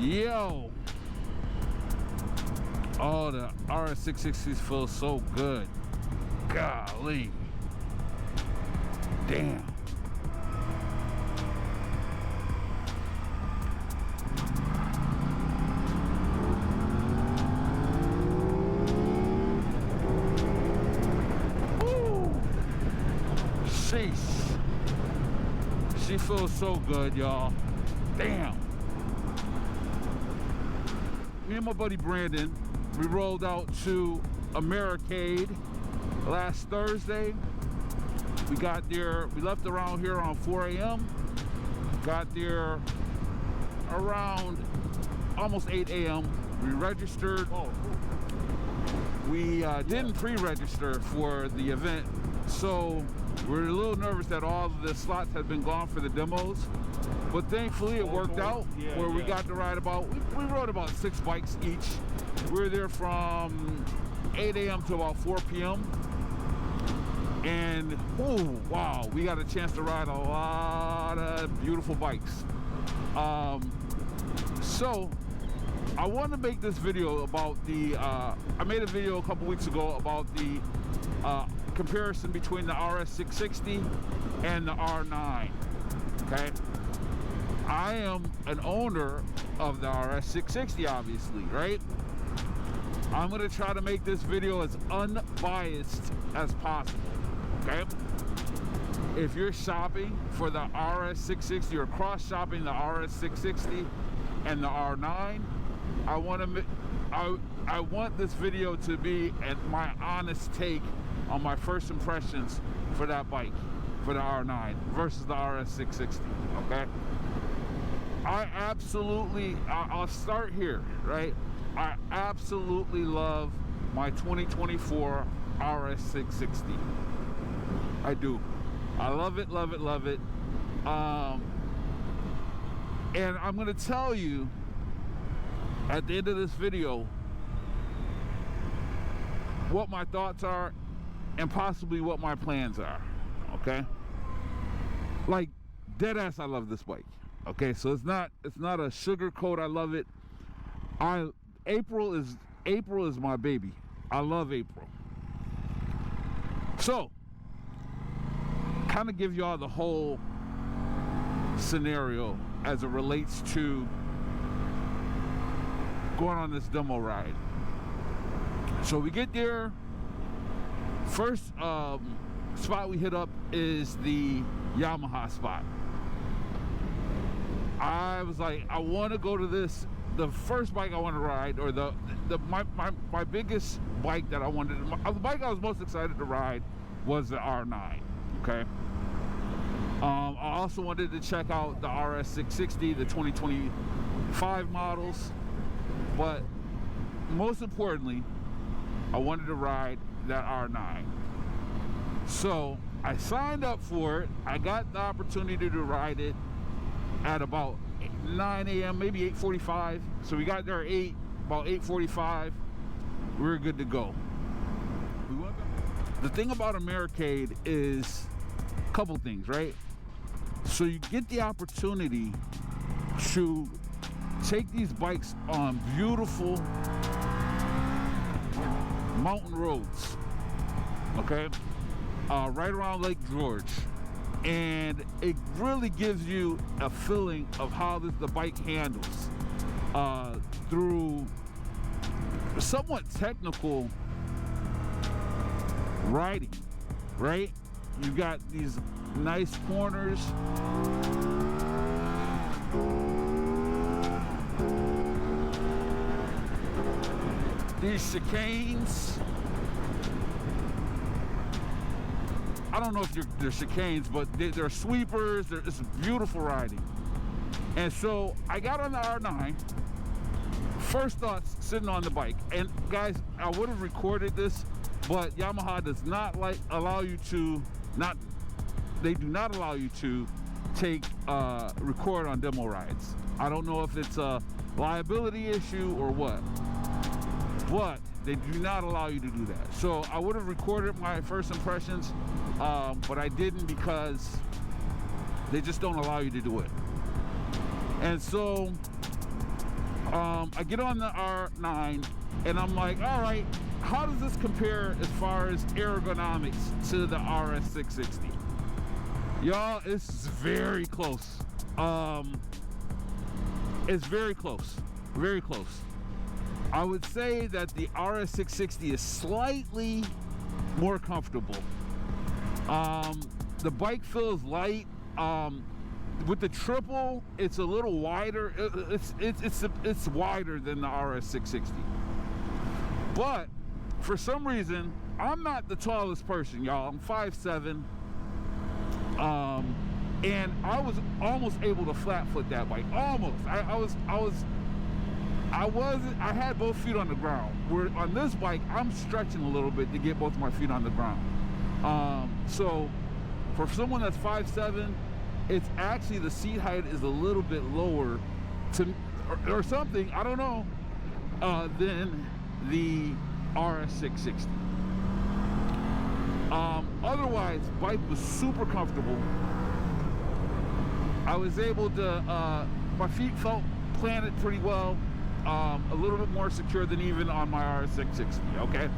Yo. Oh, the RS660s feel so good. Golly. Damn. Woo. Sheesh. She feels so good, y'all. Damn. Me and my buddy Brandon, we rolled out to Americade last Thursday. We got there, we left around here around 4 a.m. Got there around almost 8 a.m. We registered. We didn't pre-register for the event, so we're a little nervous that all of the slots had been gone for the demos. But thankfully it worked out where we got to ride about, we rode about 6 bikes each. We were there from 8 a.m. to about 4 p.m. And oh wow, we got a chance to ride a lot of beautiful bikes. So I want to make this video about the I made a video a couple weeks ago about the comparison between the RS660 and the R9. Okay, I am an owner of the RS660, obviously, right? I'm going to try to make this video as unbiased as possible. Okay, if you're shopping for the RS660 or cross shopping the RS660 and the R9, I want this video to be my honest take on my first impressions for that bike, for the R9 versus the RS660. Okay, I'll start here, right? I absolutely love my 2024 RS660. I do. I love it, love it, love it. And I'm going to tell you at the end of this video what my thoughts are and possibly what my plans are. Okay? Like, dead ass, I love this bike. Okay, so it's not a sugar coat. I love it. April is my baby. I love April. So kind of give y'all the whole scenario as it relates to going on this demo ride. So we get there. First spot we hit up is the Yamaha spot. I was like, I want to go to this. The first bike I want to ride, or my biggest bike that I wanted, the bike I was most excited to ride was the R9. Okay. I also wanted to check out the RS660, the 2025 models, but most importantly, I wanted to ride that R9. So I signed up for it. I got the opportunity to ride it at about 9 a.m., maybe 8:45. So we got there at about 8:45. We were good to go. The thing about Americade is a couple things, right? So you get the opportunity to take these bikes on beautiful mountain roads, okay, right around Lake George. And it really gives you a feeling of how the bike handles through somewhat technical riding, right? You got these nice corners, these chicanes. I don't know if they're chicanes, but they're sweepers. It's beautiful riding. And so I got on the R9. First thoughts sitting on the bike. And guys, I would have recorded this, but Yamaha does not allow you to they do not allow you to take record on demo rides. I don't know if it's a liability issue or what, but they do not allow you to do that. So I would have recorded my first impressions, but I didn't because they just don't allow you to do it. And so I get on the R9 and I'm like, all right, how does this compare as far as ergonomics to the RS660? Y'all, it's very close. It's very close, very close. I would say that the RS660 is slightly more comfortable. The bike feels light. With the triple, it's a little wider. It's wider than the RS660. But for some reason, I'm not the tallest person, y'all. I'm 5'7". And I was almost able to flat foot that bike. Almost. I had both feet on the ground. Where on this bike, I'm stretching a little bit to get both my feet on the ground. So for someone that's 5'7", it's actually, the seat height is a little bit lower or something, I don't know, than the RS660. Otherwise, bike was super comfortable. I was able to, my feet felt planted pretty well, a little bit more secure than even on my RS660, okay?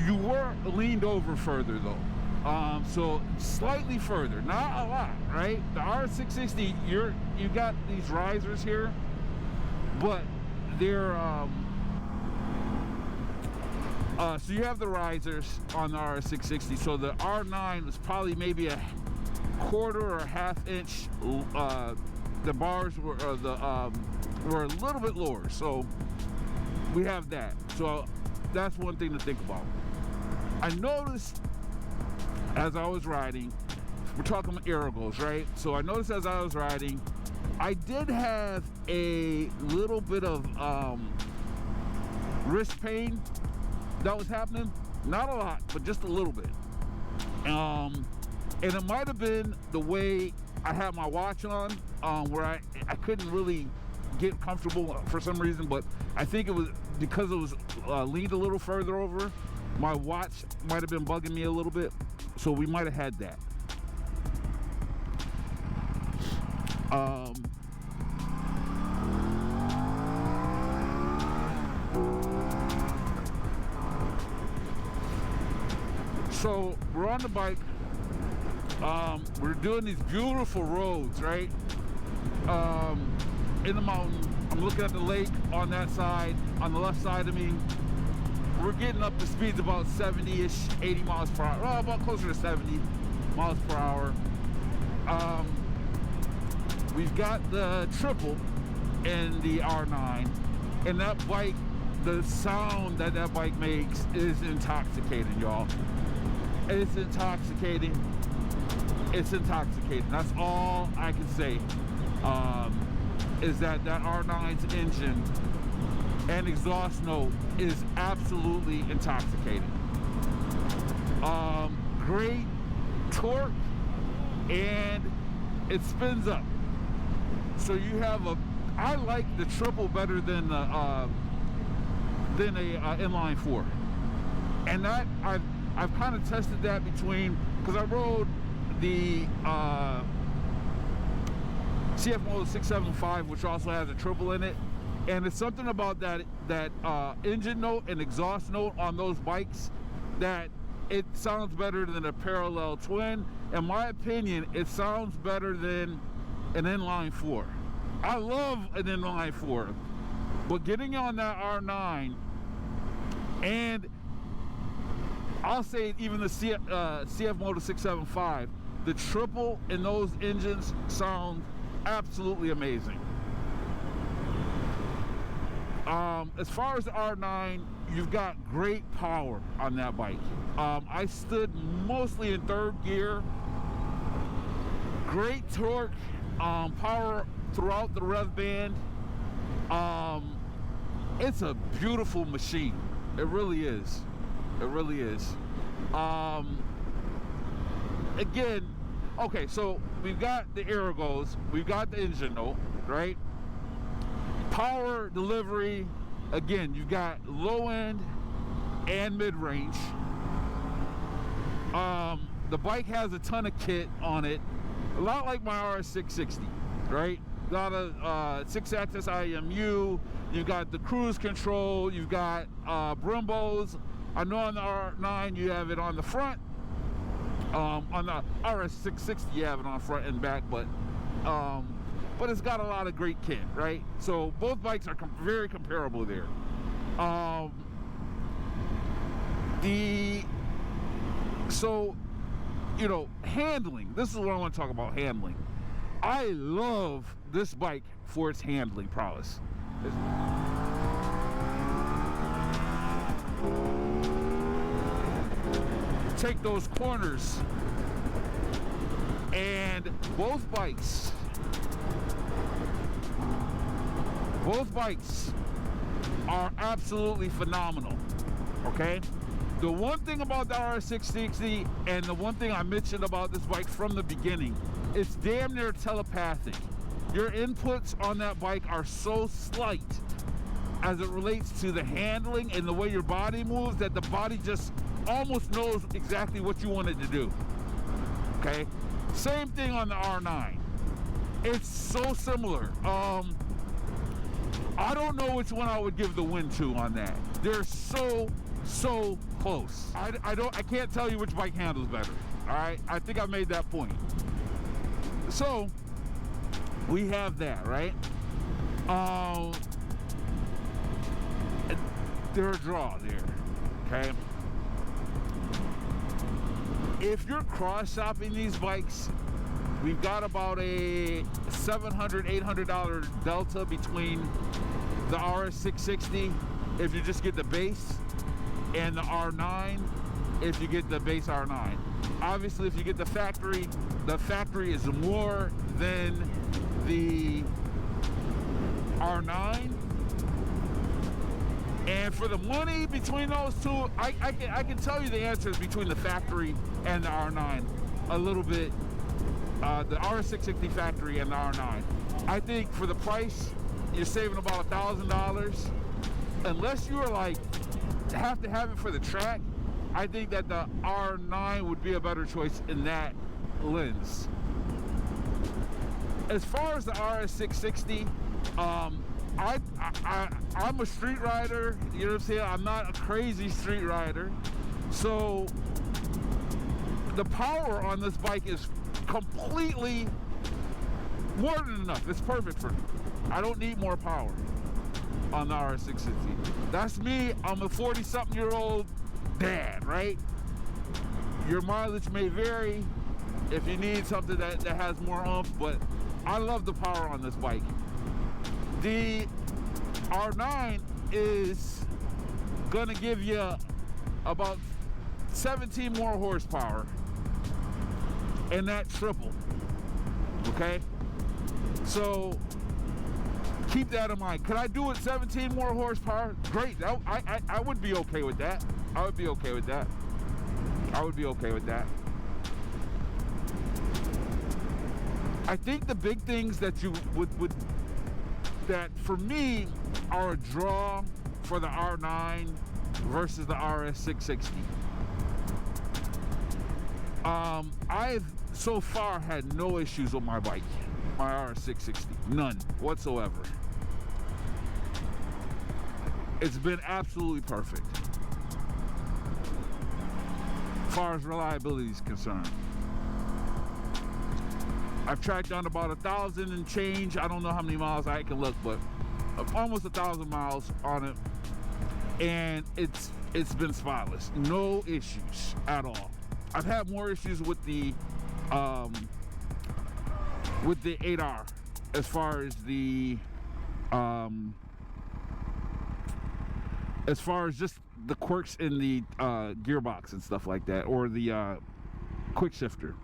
You were leaned over further though. So slightly further, not a lot, right? The RS660, you got these risers here, but they're, so you have the risers on the RS660. So the R9 was probably maybe a quarter or a half inch. The bars were a little bit lower, so we have that. So that's one thing to think about. I noticed as I was riding, we're talking about ergos, right? So I noticed as I was riding, I did have a little bit of wrist pain that was happening. Not a lot, but just a little bit. And it might have been the way I had my watch on, where I couldn't really get comfortable for some reason, but I think it was because it was leaned a little further over. My watch might have been bugging me a little bit, so we might have had that. So we're on the bike. We're doing these beautiful roads, right? In the mountain. I'm looking at the lake on that side, on the left side of me. We're getting up to speeds about 70-ish, 80 miles per hour. Well, about closer to 70 miles per hour. We've got the triple in the R9, and that bike, the sound that bike makes is intoxicating, y'all. It's intoxicating. It's intoxicating. That's all I can say. Is that R9's engine and exhaust note is absolutely intoxicating. Great torque, and it spins up. So you have I like the triple better than a inline four, and that I've kind of tested that between, because I rode the CF Moto-675, which also has a triple in it, and it's something about that engine note and exhaust note on those bikes that it sounds better than a parallel twin. In my opinion, it sounds better than an inline four. I love an inline four, but getting on that R9, and I'll say even the CF Moto-675, the triple in those engines sound absolutely amazing. As far as the R9, you've got great power on that bike. I stood mostly in third gear. Great torque, power throughout the rev band. It's a beautiful machine. It really is. It really is. Again, okay, so we've got the ergos, we've got the engine note, right? Power delivery, again, you've got low end and mid range. The bike has a ton of kit on it, a lot like my RS660, right? got a 6-axis IMU, you got the cruise control, you've got Brimbos. I know on the R9 you have it on the front. On the RS660 you have it on front and back, but it's got a lot of great kit, right? So both bikes are very comparable there. So, you know, handling. This is what I want to talk about, handling. I love this bike for its handling prowess. Take those corners, and both bikes are absolutely phenomenal. Okay, the one thing about the RS660, and the one thing I mentioned about this bike from the beginning, it's damn near telepathic. Your inputs on that bike are so slight as it relates to the handling and the way your body moves that the body just almost knows exactly what you want it to do. Okay, same thing on the R9. It's so similar. I don't know which one I would give the win to on that. They're so close. I can't tell you which bike handles better. All right, I think I made that point. So we have that, right? They're a draw there. Okay, if you're cross shopping these bikes, we've got about a $700–800 delta between the RS660 if you just get the base, and the R9 if you get the base R9. Obviously, if you get the factory is more than the R9. And for the money between those two, I can tell you the answer is between the factory and the R9 a little bit. The RS660 factory and the R9. I think for the price, you're saving about $1,000. Unless you are like have to have it for the track, I think that the R9 would be a better choice in that lens. As far as the RS660, I'm a street rider, you know what I'm saying? I'm not a crazy street rider. So the power on this bike is completely more than enough. It's perfect for me. I don't need more power on the RS660. That's me. I'm a 40-something-year-old dad, right? Your mileage may vary if you need something that has more oomph, but I love the power on this bike. The R9 is gonna give you about 17 more horsepower, and that triple. Okay, so keep that in mind. Could I do it 17 more horsepower? Great. I would be okay with that. I would be okay with that. I think the big things that you would that for me are a draw for the R9 versus the RS660. I've so far had no issues with my bike, my RS660, none whatsoever. It's been absolutely perfect as far as reliability is concerned. I've tracked on about 1,000 and change. I don't know how many miles I can look, but almost 1,000 miles on it, and it's been spotless. No issues at all. I've had more issues with the 8R as far as just the quirks in the gearbox and stuff like that, or the quick shifter.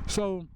So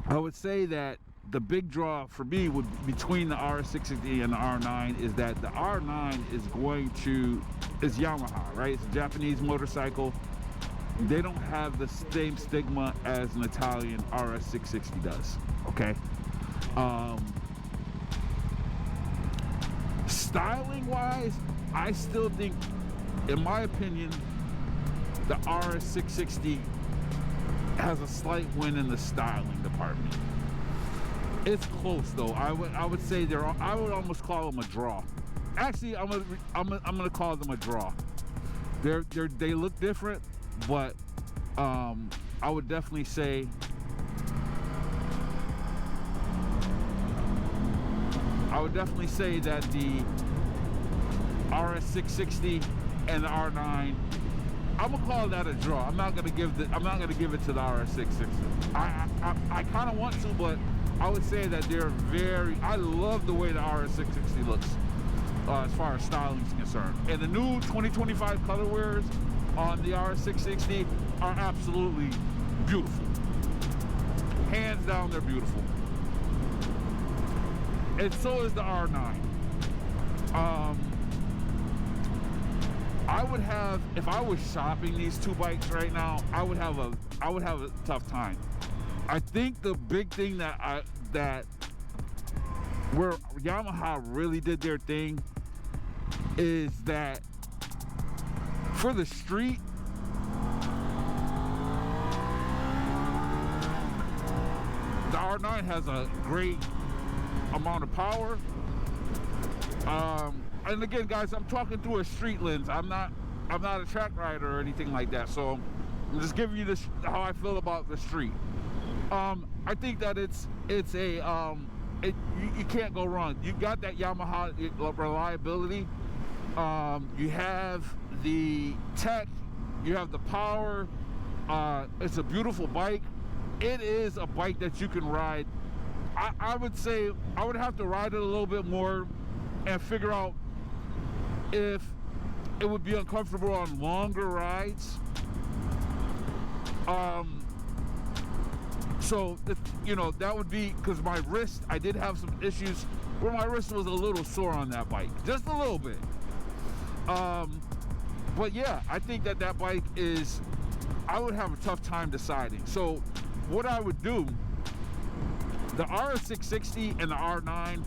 I would say that the big draw for me would between the RS660 and the R9 is that the R9 is Yamaha, right? It's a Japanese motorcycle. They don't have the same stigma as an Italian RS660 does. Okay. Styling wise, I still think, in my opinion, the RS660 has a slight win in the styling department. It's close though. I would say I would almost call them a draw. Actually, I'm gonna call them a draw. They look different, but I would definitely say that the RS660 and the R9, I'm gonna call that a draw. I'm not gonna give it to the RS660. I kind of want to, but I would say that I love the way the RS660 looks as far as styling is concerned. And the new 2025 colorwares on the RS660 are absolutely beautiful. Hands down, they're beautiful. And so is the R9. I would have, if I was shopping these two bikes right now, I would have a tough time. I think the big thing that where Yamaha really did their thing is that for the street, the R9 has a great amount of power. And again, guys, I'm talking through a street lens. I'm not a track rider or anything like that. So I'm just giving you this how I feel about the street. I think that you can't go wrong. You got that Yamaha reliability. You have the tech. You have the power. It's a beautiful bike. It is a bike that you can ride. I would say I would have to ride it a little bit more and figure out if it would be uncomfortable on longer rides. So that would be because my wrist, I did have some issues where my wrist was a little sore on that bike, just a little bit. But yeah, I think that bike I would have a tough time deciding. So what I would do, the RS660 and the R9,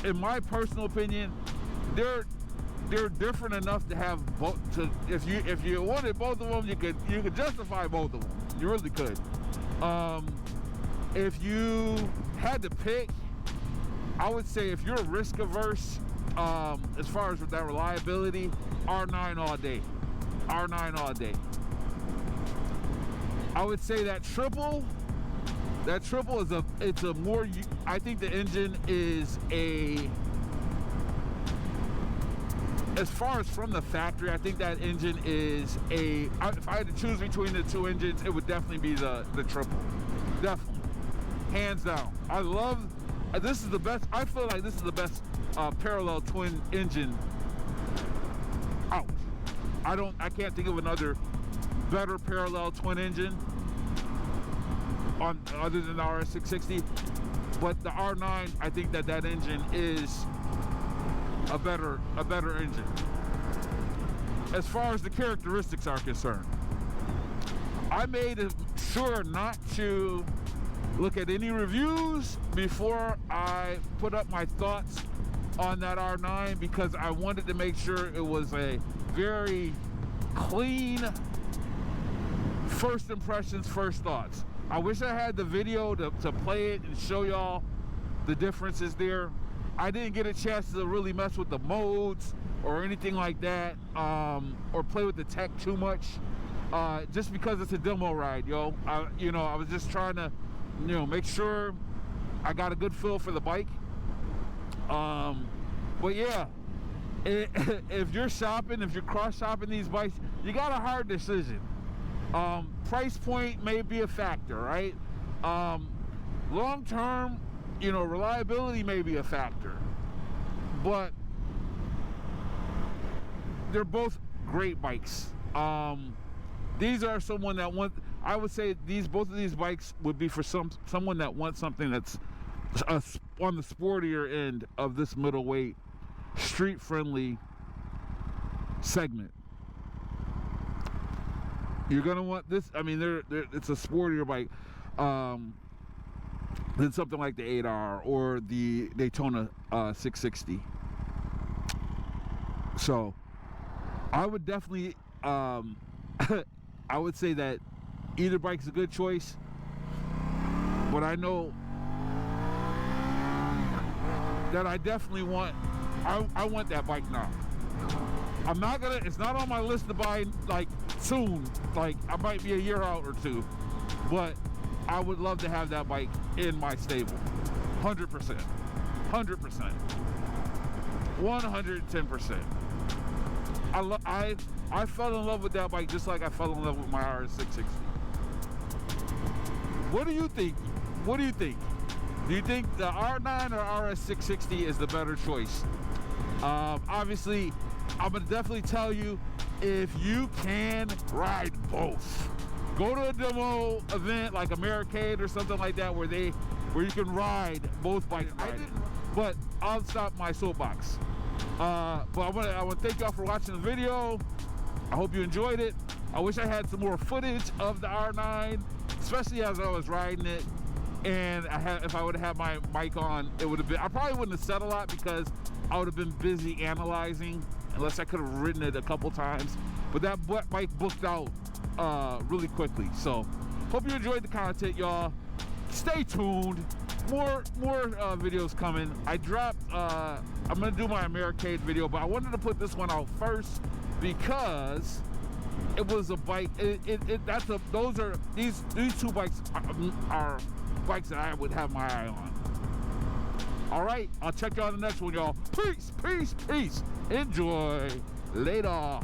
in my personal opinion, they're different enough to have both. If you wanted both of them, you could justify both of them. You really could. If you had to pick, I would say if you're risk averse, as far as that reliability, R9 all day. R9 all day. I would say that triple is a more, I think the engine is as far as from the factory, I think that engine is if I had to choose between the two engines, it would definitely be the triple. Definitely. Hands down. This is the best, I feel like this is the best parallel twin engine out. I can't think of another better parallel twin engine other than the RS660, but the R9, I think that engine is a better engine as far as the characteristics are concerned. I made sure not to look at any reviews before I put up my thoughts on that R9 because I wanted to make sure it was a very clean first impressions, first thoughts. I wish I had the video to play it and show y'all the differences there. I didn't get a chance to really mess with the modes or anything like that, or play with the tech too much, just because it's a demo ride, yo. I was just trying to, make sure I got a good feel for the bike. But yeah, if you're shopping, if you're cross-shopping these bikes, you got a hard decision. Price point may be a factor, right? Long-term, reliability may be a factor, but they're both great bikes. These are someone that I would say both of these bikes would be for someone that wants something that's on the sportier end of this middleweight, street-friendly segment. You're gonna want this. I mean, it's a sportier bike than something like the 8R or the Daytona 660. So I would definitely, I would say that either bike's a good choice, but I know that I definitely want. I want that bike now. I'm not gonna, it's not on my list to buy like soon, like I might be a year out or two, but I would love to have that bike in my stable. 100%, 100%, 110%. I fell in love with that bike just like I fell in love with my RS660. What do you think? What do you think? Do you think the R9 or RS660 is the better choice? Obviously, I'm gonna definitely tell you, if you can ride both, go to a demo event like Americade or something like that where you can ride both bikes. But I'll stop my soapbox. But I want to thank y'all for watching the video. I hope you enjoyed it. I wish I had some more footage of the R9, especially as I was riding it. And if I would have had my mic on, it would have been, I probably wouldn't have said a lot because I would have been busy analyzing, unless I could have ridden it a couple times. But that bike booked out really quickly. So hope you enjoyed the content, y'all. Stay tuned. More videos coming. I dropped, I'm gonna do my Americade video, but I wanted to put this one out first because it was a bike. These two bikes are bikes that I would have my eye on. All right, I'll check you on the next one, y'all. Peace, peace, peace. Enjoy. Later.